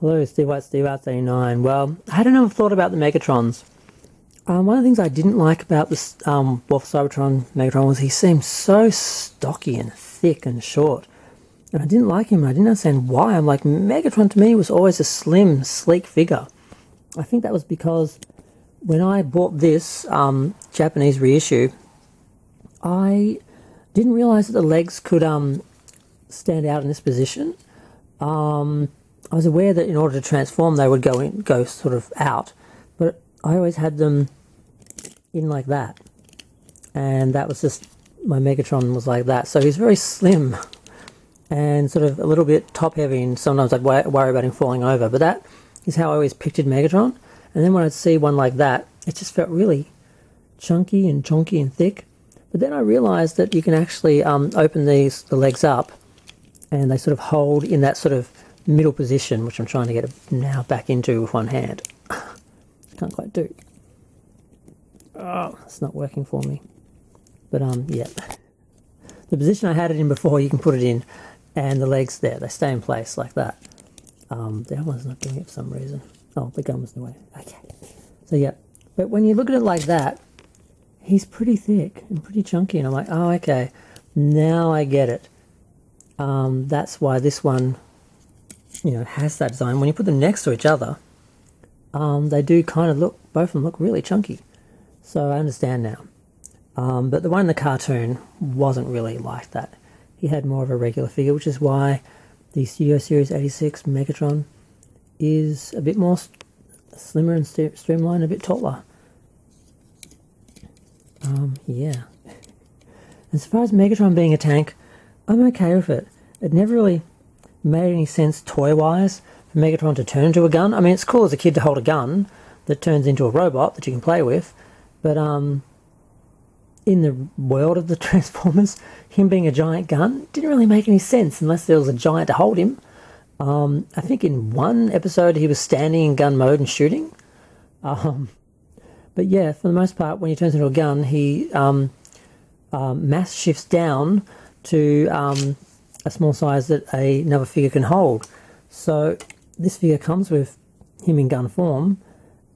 Hello, Steve White, Steve Arts 89. Well, I had another thought about the Megatrons. One of the things I didn't like about this Wolf Cybertron Megatron was he seemed so stocky and thick and short. And I didn't like him. I didn't understand why. I'm like, Megatron to me was always a slim, sleek figure. I think that was because when I bought this Japanese reissue, I didn't realize that the legs could stand out in this position. I was aware that in order to transform they would go sort of out, but I always had them in like that, and that was just, my Megatron was like that. So he's very slim and sort of a little bit top heavy, and sometimes I'd worry about him falling over, but that is how I always pictured Megatron. And then when I'd see one like that, it just felt really chunky and chonky and thick. But then I realized that you can actually open the legs up, and they sort of hold in that sort of middle position, which I'm trying to get now back into with one hand. Can't quite do. Oh, it's not working for me. But yeah, the position I had it in before, you can put it in, and the legs there, they stay in place like that. The other one's not doing it for some reason. Oh, the gun was in the way. Okay. So yeah, but when you look at it like that, he's pretty thick and pretty chunky, and I'm like, oh, okay, now I get it. That's why this one, has that design. When you put them next to each other, they do kind of look, both of them look really chunky. So I understand now. But the one in the cartoon wasn't really like that. He had more of a regular figure, which is why the Studio Series 86 Megatron is a bit more slimmer and streamlined, a bit taller. Yeah. As far as Megatron being a tank, I'm okay with it. It never really made any sense toy-wise for Megatron to turn into a gun. I mean, it's cool as a kid to hold a gun that turns into a robot that you can play with, but in the world of the Transformers, him being a giant gun didn't really make any sense unless there was a giant to hold him. I think in one episode he was standing in gun mode and shooting. But yeah, for the most part, when he turns into a gun, he mass shifts down to a small size that another figure can hold. So this figure comes with him in gun form,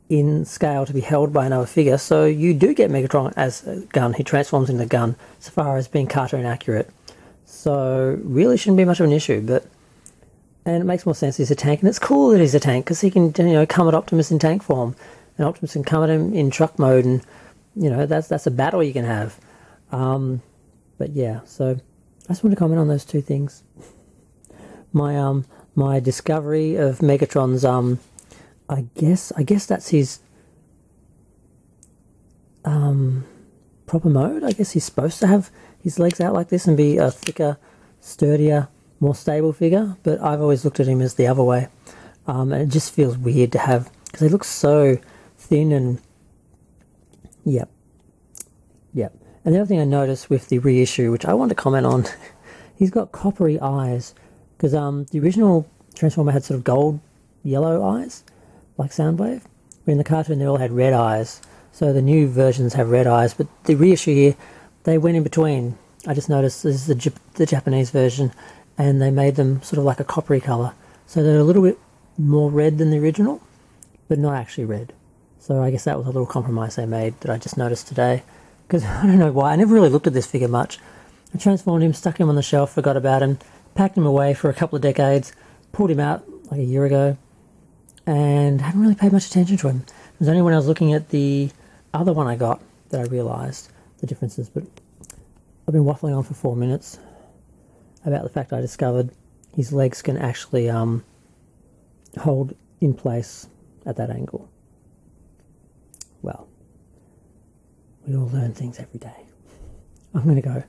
in scale to be held by another figure. So you do get Megatron as a gun. He transforms into a gun so far as being cartoon accurate. So really shouldn't be much of an issue. And it makes more sense he's a tank, and it's cool that he's a tank because he can come at Optimus in tank form, and Optimus can come at him in truck mode, and that's a battle you can have. But yeah, so I just want to comment on those two things. My discovery of Megatron's I guess that's his proper mode. I guess he's supposed to have his legs out like this and be a thicker, sturdier, more stable figure, but I've always looked at him as the other way. And it just feels weird to have, because he looks so thin and yep. And the other thing I noticed with the reissue, which I want to comment on, he's got coppery eyes, because the original Transformer had sort of gold yellow eyes, like Soundwave, but in the cartoon they all had red eyes. So the new versions have red eyes, but the reissue here, they went in between. I just noticed this is the Japanese version, and they made them sort of like a coppery colour. So they're a little bit more red than the original, but not actually red. So I guess that was a little compromise they made that I just noticed today. Because I don't know why, I never really looked at this figure much. I transformed him, stuck him on the shelf, forgot about him, packed him away for a couple of decades, pulled him out like a year ago, and haven't really paid much attention to him. It was only when I was looking at the other one I got that I realised the differences. But I've been waffling on for 4 minutes about the fact I discovered his legs can actually hold in place at that angle. Well, we all learn things every day. I'm going to go.